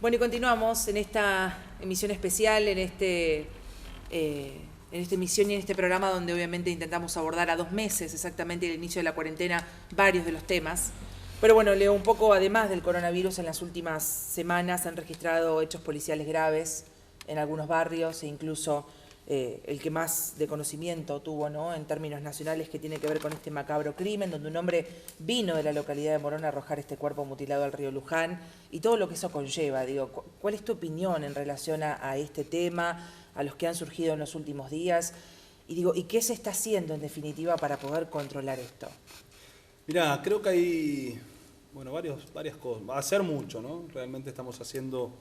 Bueno, y continuamos en esta emisión especial, en esta emisión y en este programa donde obviamente intentamos abordar a 2 meses exactamente del inicio de la cuarentena varios de los temas. Pero bueno, leo un poco, además del coronavirus, en las últimas semanas se han registrado hechos policiales graves en algunos barrios e incluso el que más de conocimiento tuvo, ¿no?, en términos nacionales, que tiene que ver con este macabro crimen, donde un hombre vino de la localidad de Morón a arrojar este cuerpo mutilado al río Luján y todo lo que eso conlleva. Digo, ¿cuál es tu opinión en relación a este tema, a los que han surgido en los últimos días? Y digo, ¿y qué se está haciendo en definitiva para poder controlar esto? Mirá, creo que hay, bueno, varias cosas. Va a ser mucho, ¿no? Realmente estamos haciendo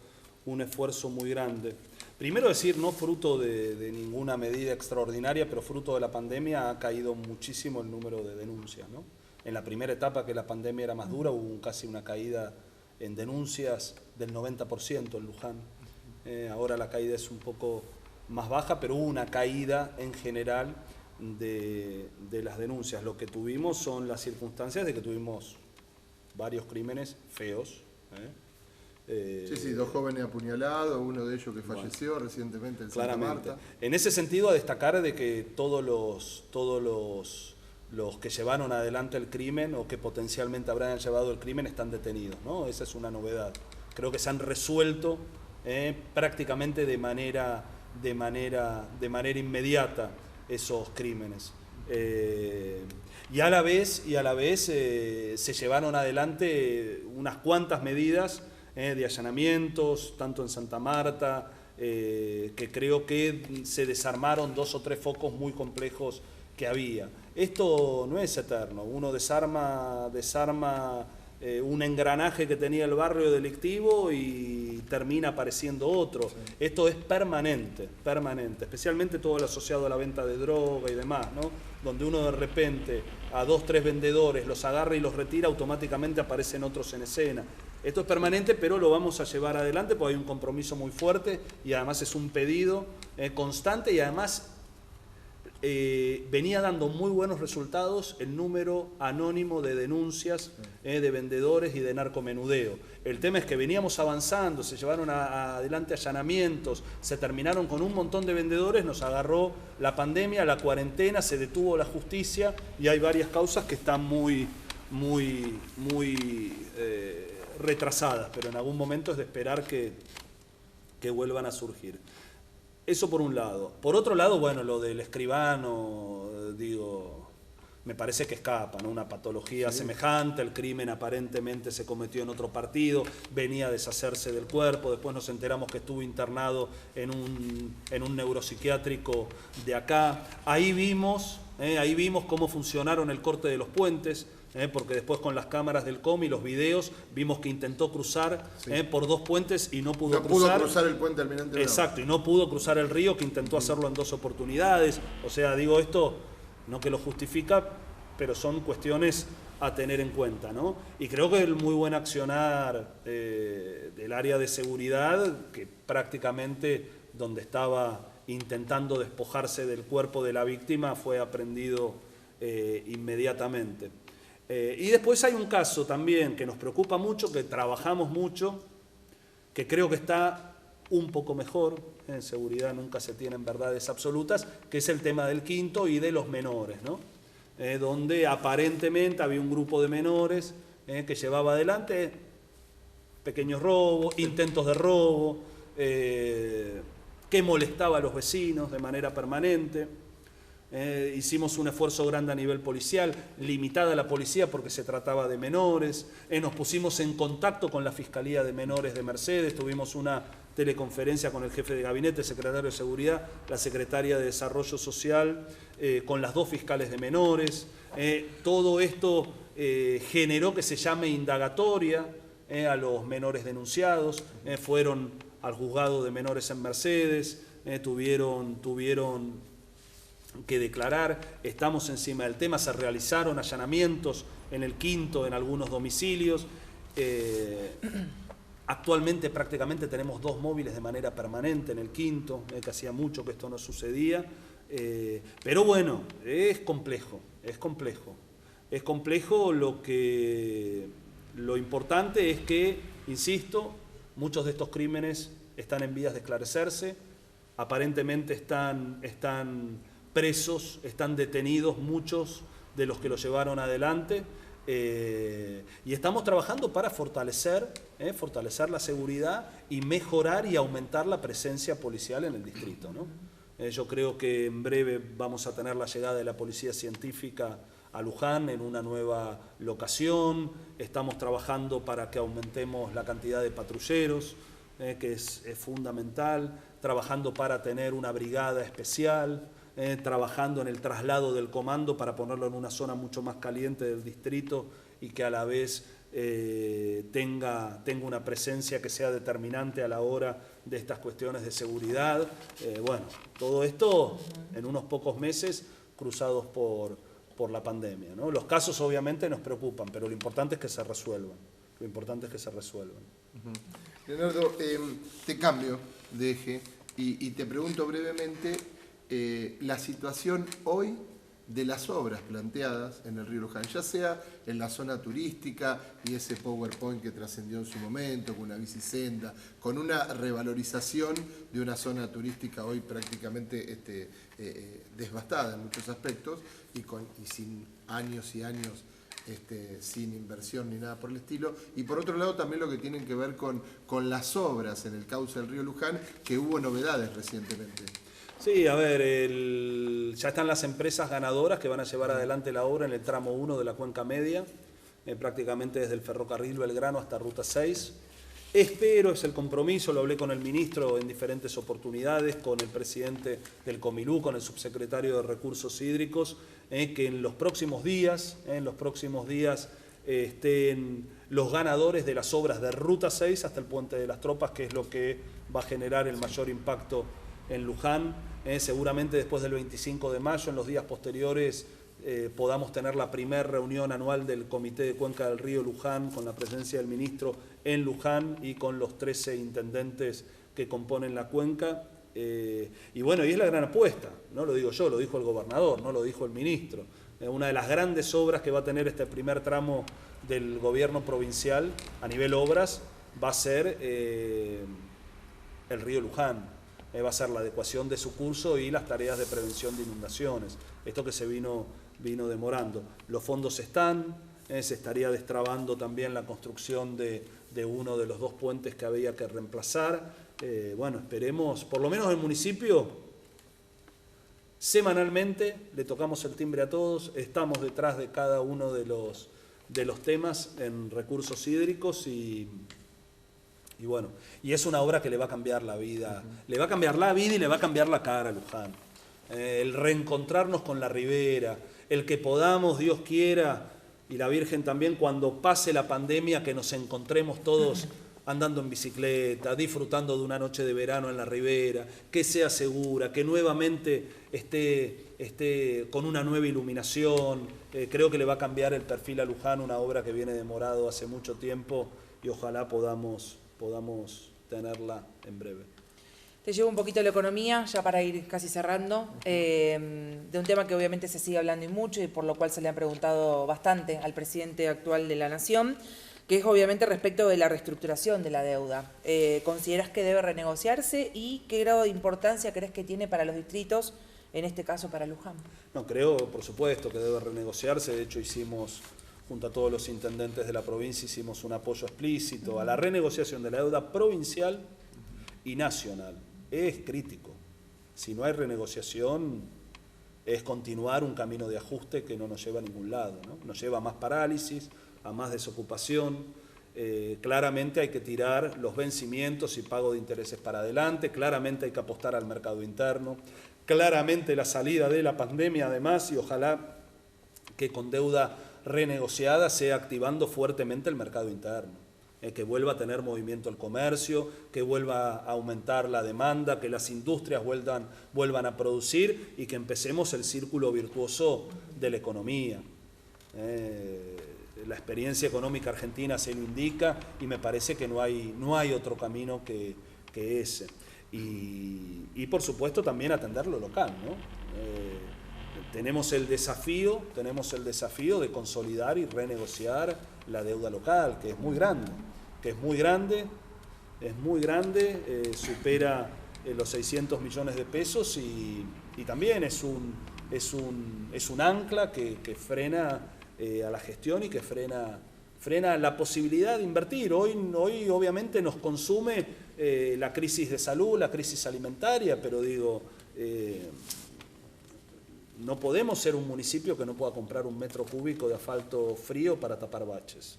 un esfuerzo muy grande. Primero decir, no fruto de ninguna medida extraordinaria, pero fruto de la pandemia ha caído muchísimo el número de denuncias, ¿no? En la primera etapa, que la pandemia era más dura, hubo casi una caída en denuncias del 90% en Luján. Ahora la caída es un poco más baja, pero hubo una caída en general de las denuncias. Lo que tuvimos son las circunstancias de que tuvimos varios crímenes feos, Sí, 2 jóvenes apuñalados, uno de ellos que falleció recientemente en Santa Marta. En ese sentido, a destacar de que todos los que llevaron adelante el crimen o que potencialmente habrán llevado el crimen están detenidos, ¿no? Esa es una novedad. Creo que se han resuelto prácticamente de manera inmediata esos crímenes. Y a la vez se llevaron adelante unas cuantas medidas de allanamientos, tanto en Santa Marta, que creo que se desarmaron 2 o 3 focos muy complejos que había. Esto no es eterno, uno desarma un engranaje que tenía el barrio delictivo y termina apareciendo otro. Sí. Esto es permanente, especialmente todo lo asociado a la venta de droga y demás, ¿no? Donde uno de repente a 2 o 3 vendedores los agarra y los retira, automáticamente aparecen otros en escena. Esto es permanente, pero lo vamos a llevar adelante porque hay un compromiso muy fuerte y además es un pedido constante y además venía dando muy buenos resultados el número anónimo de denuncias de vendedores y de narcomenudeo. El tema es que veníamos avanzando, se llevaron adelante allanamientos, se terminaron con un montón de vendedores, nos agarró la pandemia, la cuarentena, se detuvo la justicia y hay varias causas que están muy retrasadas, pero en algún momento es de esperar que vuelvan a surgir. Eso por un lado. Por otro lado, bueno, lo del escribano, digo, me parece que escapa, ¿no? Una patología semejante, el crimen aparentemente se cometió en otro partido, venía a deshacerse del cuerpo, después nos enteramos que estuvo internado en un neuropsiquiátrico de acá. Ahí vimos cómo funcionaron el corte de los puentes, porque después con las cámaras del COM y los videos vimos que intentó cruzar por 2 puentes y no pudo cruzar. No pudo cruzar el puente Almirante Brown. Exacto, y no pudo cruzar el río, que intentó hacerlo en 2 oportunidades. O sea, digo, esto no que lo justifica, pero son cuestiones a tener en cuenta, ¿no? Y creo que el muy buen accionar del área de seguridad, que prácticamente donde estaba intentando despojarse del cuerpo de la víctima, fue aprendido inmediatamente. Y después hay un caso también que nos preocupa mucho, que trabajamos mucho, que creo que está un poco mejor, en seguridad nunca se tienen verdades absolutas, que es el tema del Quinto y de los menores, ¿no? Donde aparentemente había un grupo de menores que llevaba adelante pequeños robos, intentos de robo, que molestaba a los vecinos de manera permanente. Hicimos un esfuerzo grande a nivel policial, limitada la policía porque se trataba de menores. Nos pusimos en contacto con la Fiscalía de Menores de Mercedes, tuvimos una teleconferencia con el jefe de gabinete, el secretario de Seguridad, la secretaria de Desarrollo Social, con las 2 fiscales de menores. Todo esto generó que se llame indagatoria a los menores denunciados, fueron al juzgado de menores en Mercedes, tuvieron que declarar, estamos encima del tema, se realizaron allanamientos en el Quinto, en algunos domicilios. Actualmente prácticamente tenemos 2 móviles de manera permanente en el Quinto, que hacía mucho que esto no sucedía, pero bueno, es complejo. Lo importante es que, insisto, Muchos de estos crímenes están en vías de esclarecerse, aparentemente están presos, están detenidos muchos de los que lo llevaron adelante, y estamos trabajando para fortalecer la seguridad y mejorar y aumentar la presencia policial en el distrito, ¿no? Yo creo que en breve vamos a tener la llegada de la policía científica a Luján en una nueva locación. Estamos trabajando para que aumentemos la cantidad de patrulleros, que es fundamental, trabajando para tener una brigada especial, trabajando en el traslado del comando para ponerlo en una zona mucho más caliente del distrito y que a la vez tenga una presencia que sea determinante a la hora de estas cuestiones de seguridad. Bueno, todo esto en unos pocos meses cruzados por la pandemia, ¿no? Los casos obviamente nos preocupan, pero lo importante es que se resuelvan. Lo importante es que se resuelvan. Leonardo, te cambio de eje y te pregunto brevemente la situación hoy de las obras planteadas en el río Luján, ya sea en la zona turística y ese PowerPoint que trascendió en su momento, con una bicisenda, con una revalorización de una zona turística hoy prácticamente devastada en muchos aspectos y sin años y años sin inversión ni nada por el estilo, y por otro lado también lo que tienen que ver con las obras en el cauce del río Luján, que hubo novedades recientemente. Sí, a ver, ya están las empresas ganadoras que van a llevar adelante la obra en el tramo 1 de la Cuenca Media, prácticamente desde el ferrocarril Belgrano hasta Ruta 6. Espero, es el compromiso, lo hablé con el ministro en diferentes oportunidades, con el presidente del Comilú, con el subsecretario de Recursos Hídricos, que en los próximos días estén los ganadores de las obras de Ruta 6 hasta el Puente de las Tropas, que es lo que va a generar el mayor impacto en Luján. Seguramente después del 25 de mayo, en los días posteriores, podamos tener la primera reunión anual del Comité de Cuenca del Río Luján, con la presencia del ministro en Luján y con los 13 intendentes que componen la cuenca. Y bueno, y es la gran apuesta, no lo digo yo, lo dijo el gobernador, no lo dijo el ministro. Una de las grandes obras que va a tener este primer tramo del gobierno provincial a nivel obras va a ser el río Luján. Va a ser la adecuación de su curso y las tareas de prevención de inundaciones. Esto que se vino demorando. Los fondos están, se estaría destrabando también la construcción de uno de los 2 puentes que había que reemplazar. Bueno, esperemos, por lo menos el municipio, semanalmente le tocamos el timbre a todos, estamos detrás de cada uno de los temas en recursos hídricos y bueno, y es una obra que le va a cambiar la vida, le va a cambiar la vida y le va a cambiar la cara a Luján. El reencontrarnos con la ribera, el que podamos, Dios quiera, y la Virgen también, cuando pase la pandemia, que nos encontremos todos andando en bicicleta, disfrutando de una noche de verano en la ribera, que sea segura, que nuevamente esté con una nueva iluminación. Creo que le va a cambiar el perfil a Luján, una obra que viene demorado hace mucho tiempo y ojalá podamos tenerla en breve. Te llevo un poquito a la economía, ya para ir casi cerrando, de un tema que obviamente se sigue hablando y mucho y por lo cual se le han preguntado bastante al presidente actual de la Nación, que es obviamente respecto de la reestructuración de la deuda. ¿Considerás que debe renegociarse y qué grado de importancia crees que tiene para los distritos, en este caso para Luján? No, creo, por supuesto, que debe renegociarse. De hecho, junto a todos los intendentes de la provincia, hicimos un apoyo explícito a la renegociación de la deuda provincial y nacional. Es crítico. Si no hay renegociación, es continuar un camino de ajuste que no nos lleva a ningún lado, ¿no? Nos lleva a más parálisis, a más desocupación. Claramente hay que tirar los vencimientos y pago de intereses para adelante, claramente hay que apostar al mercado interno, claramente la salida de la pandemia además, y ojalá que con deuda renegociada sea activando fuertemente el mercado interno, que vuelva a tener movimiento el comercio, que vuelva a aumentar la demanda, que las industrias vuelvan a producir y que empecemos el círculo virtuoso de la economía. La experiencia económica argentina se lo indica y me parece que no hay otro camino que ese. Y por supuesto también atender lo local, ¿no? Tenemos el desafío de consolidar y renegociar la deuda local, que es muy grande, es muy grande, supera los 600 millones de pesos y también es un ancla que frena a la gestión y que frena la posibilidad de invertir. Hoy obviamente nos consume la crisis de salud, la crisis alimentaria, pero digo, no podemos ser un municipio que no pueda comprar un metro cúbico de asfalto frío para tapar baches.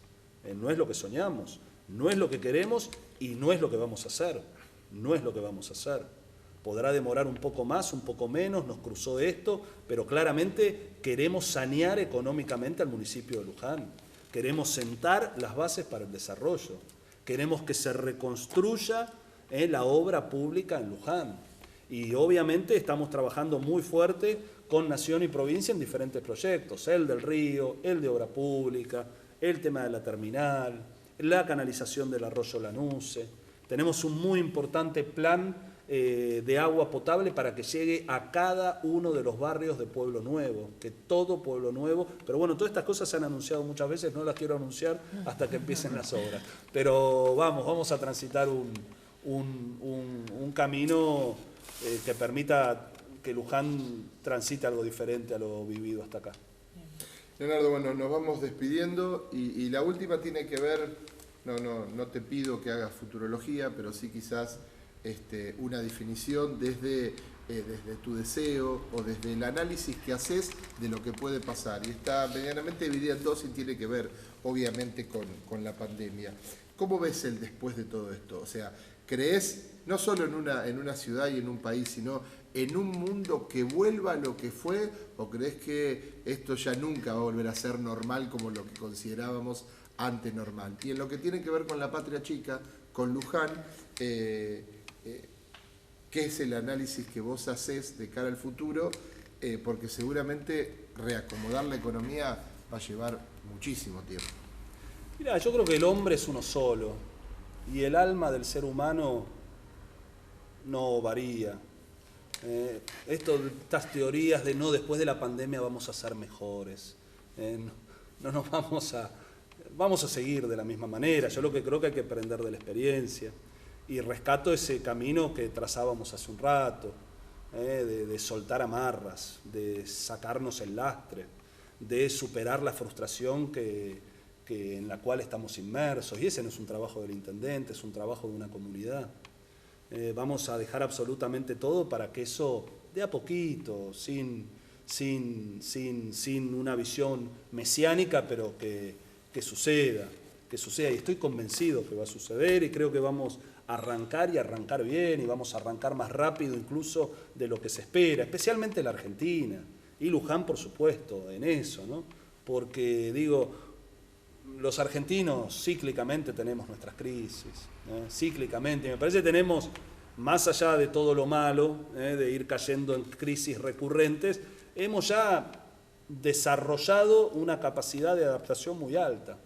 No es lo que soñamos, no es lo que queremos y no es lo que vamos a hacer. No es lo que vamos a hacer. Podrá demorar un poco más, un poco menos, nos cruzó esto, pero claramente queremos sanear económicamente al municipio de Luján. Queremos sentar las bases para el desarrollo. Queremos que se reconstruya la obra pública en Luján. Y obviamente estamos trabajando muy fuerte con Nación y provincia en diferentes proyectos. El del río, el de obra pública, el tema de la terminal, la canalización del arroyo Lanuse. Tenemos un muy importante plan de agua potable para que llegue a cada uno de los barrios de Pueblo Nuevo, que todo Pueblo Nuevo, pero bueno, todas estas cosas se han anunciado muchas veces, no las quiero anunciar hasta que empiecen las obras. Pero vamos a transitar un camino que permita que Luján transite algo diferente a lo vivido hasta acá. Leonardo, bueno, nos vamos despidiendo y la última tiene que ver, no te pido que hagas futurología, pero sí quizás una definición desde tu deseo o desde el análisis que haces de lo que puede pasar. Y está medianamente dividida en dos y tiene que ver, obviamente, con la pandemia. ¿Cómo ves el después de todo esto? O sea, ¿crees no solo en una ciudad y en un país, sino en un mundo que vuelva a lo que fue? ¿O crees que esto ya nunca va a volver a ser normal como lo que considerábamos antes normal? Y en lo que tiene que ver con la Patria Chica, con Luján, ¿qué es el análisis que vos hacés de cara al futuro? Porque seguramente reacomodar la economía va a llevar muchísimo tiempo. Mirá, yo creo que el hombre es uno solo y el alma del ser humano no varía. Estas teorías de no, después de la pandemia vamos a ser mejores, no nos vamos a seguir de la misma manera. Yo lo que creo que hay que aprender de la experiencia y rescato ese camino que trazábamos hace un rato, de soltar amarras, de sacarnos el lastre, de superar la frustración en la cual estamos inmersos. Y ese no es un trabajo del intendente, es un trabajo de una comunidad. Vamos a dejar absolutamente todo para que eso, de a poquito, sin una visión mesiánica, pero que suceda. Y estoy convencido que va a suceder y creo que vamos a arrancar y arrancar bien y vamos a arrancar más rápido incluso de lo que se espera, especialmente la Argentina y Luján, por supuesto, en eso, ¿no? Porque digo, los argentinos cíclicamente tenemos nuestras crisis, cíclicamente, y me parece que tenemos, más allá de todo lo malo, de ir cayendo en crisis recurrentes, hemos ya desarrollado una capacidad de adaptación muy alta.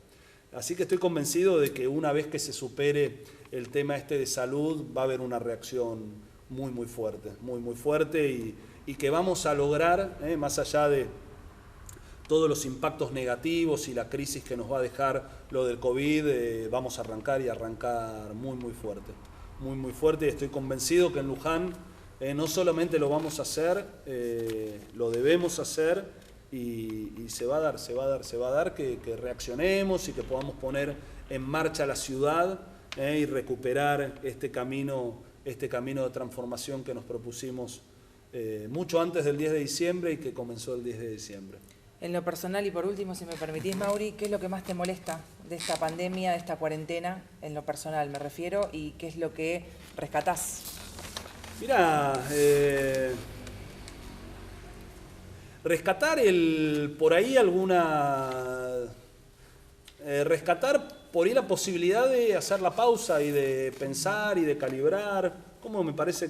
Así que estoy convencido de que una vez que se supere el tema de salud, va a haber una reacción muy fuerte y que vamos a lograr, más allá de todos los impactos negativos y la crisis que nos va a dejar lo del COVID, vamos a arrancar y arrancar muy fuerte, y estoy convencido que en Luján no solamente lo vamos a hacer, lo debemos hacer y se va a dar que reaccionemos y que podamos poner en marcha la ciudad y recuperar este camino de transformación que nos propusimos mucho antes del 10 de diciembre y que comenzó el 10 de diciembre. En lo personal y por último, si me permitís, Mauri, ¿qué es lo que más te molesta de esta pandemia, de esta cuarentena? En lo personal me refiero, y ¿qué es lo que rescatás? Mirá, rescatar rescatar por ahí la posibilidad de hacer la pausa y de pensar y de calibrar, como me parece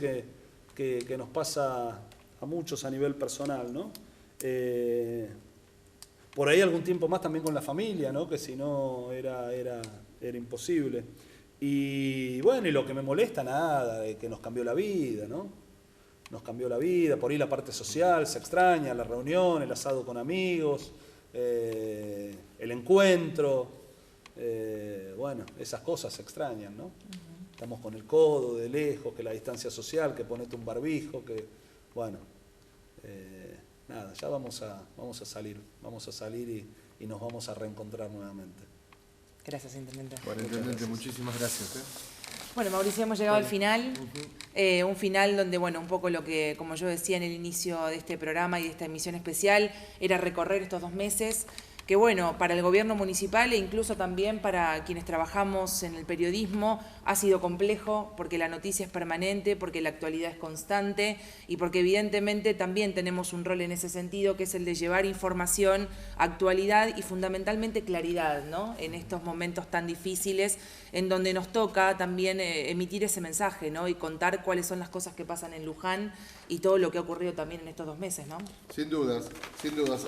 que nos pasa a muchos a nivel personal, ¿no? Por ahí algún tiempo más también con la familia, ¿no? Que si no era imposible. Y bueno, y lo que me molesta, nada, de que nos cambió la vida, ¿no? Nos cambió la vida, por ahí la parte social se extraña, la reunión, el asado con amigos, el encuentro, bueno, esas cosas se extrañan, ¿no? estamos con el codo de lejos, que la distancia social, que ponete un barbijo, que bueno, nada, ya vamos a salir y nos vamos a reencontrar nuevamente. Gracias, Intendente. Bueno, Intendente, muchísimas gracias. Bueno, Mauricio, hemos llegado al final, un final donde, bueno, un poco lo que, como yo decía en el inicio de este programa y de esta emisión especial, era recorrer estos 2 meses, que bueno, para el gobierno municipal e incluso también para quienes trabajamos en el periodismo ha sido complejo porque la noticia es permanente, porque la actualidad es constante y porque evidentemente también tenemos un rol en ese sentido que es el de llevar información, actualidad y fundamentalmente claridad, ¿no? En estos momentos tan difíciles en donde nos toca también emitir ese mensaje, ¿no? Y contar cuáles son las cosas que pasan en Luján y todo lo que ha ocurrido también en estos 2 meses, ¿no? Sin dudas,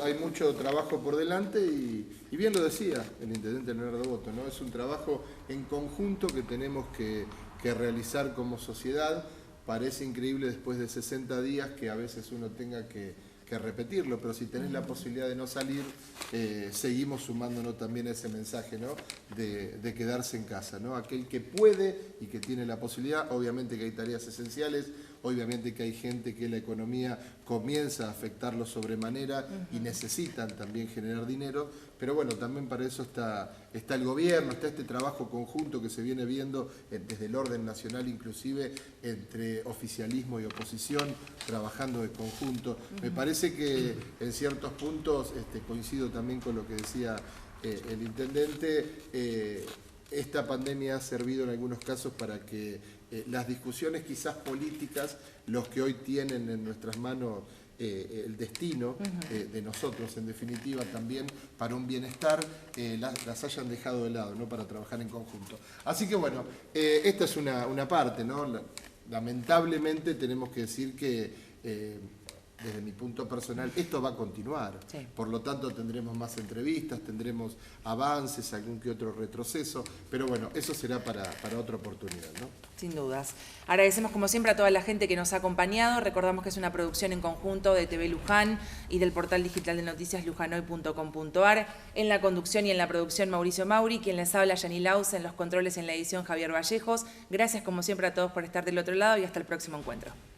hay mucho trabajo por delante y bien lo decía el Intendente Leonardo Boto, ¿no? Es un trabajo en conjunto que tenemos que realizar como sociedad. Parece increíble después de 60 días que a veces uno tenga que repetirlo, pero si tenés la posibilidad de no salir, seguimos sumándonos también a ese mensaje, ¿no? de quedarse en casa, ¿no? Aquel que puede y que tiene la posibilidad, obviamente que hay tareas esenciales, obviamente que hay gente que la economía comienza a afectarlo sobremanera y necesitan también generar dinero, pero bueno, también para eso está el gobierno, está este trabajo conjunto que se viene viendo desde el orden nacional, inclusive entre oficialismo y oposición, trabajando de conjunto. Me parece que en ciertos puntos, coincido también con lo que decía el Intendente, esta pandemia ha servido en algunos casos para que las discusiones quizás políticas, los que hoy tienen en nuestras manos el destino de nosotros, en definitiva también para un bienestar, las hayan dejado de lado, ¿no? Para trabajar en conjunto. Así que bueno, esta es una parte, ¿no? Lamentablemente tenemos que decir que desde mi punto personal, esto va a continuar. Sí. Por lo tanto, tendremos más entrevistas, tendremos avances, algún que otro retroceso, pero bueno, eso será para otra oportunidad, ¿no? Sin dudas. Agradecemos como siempre a toda la gente que nos ha acompañado. Recordamos que es una producción en conjunto de TV Luján y del portal digital de noticias lujanoy.com.ar. En la conducción y en la producción Mauricio Mauri, quien les habla Yani Laus, en los controles en la edición Javier Vallejos. Gracias como siempre a todos por estar del otro lado y hasta el próximo encuentro.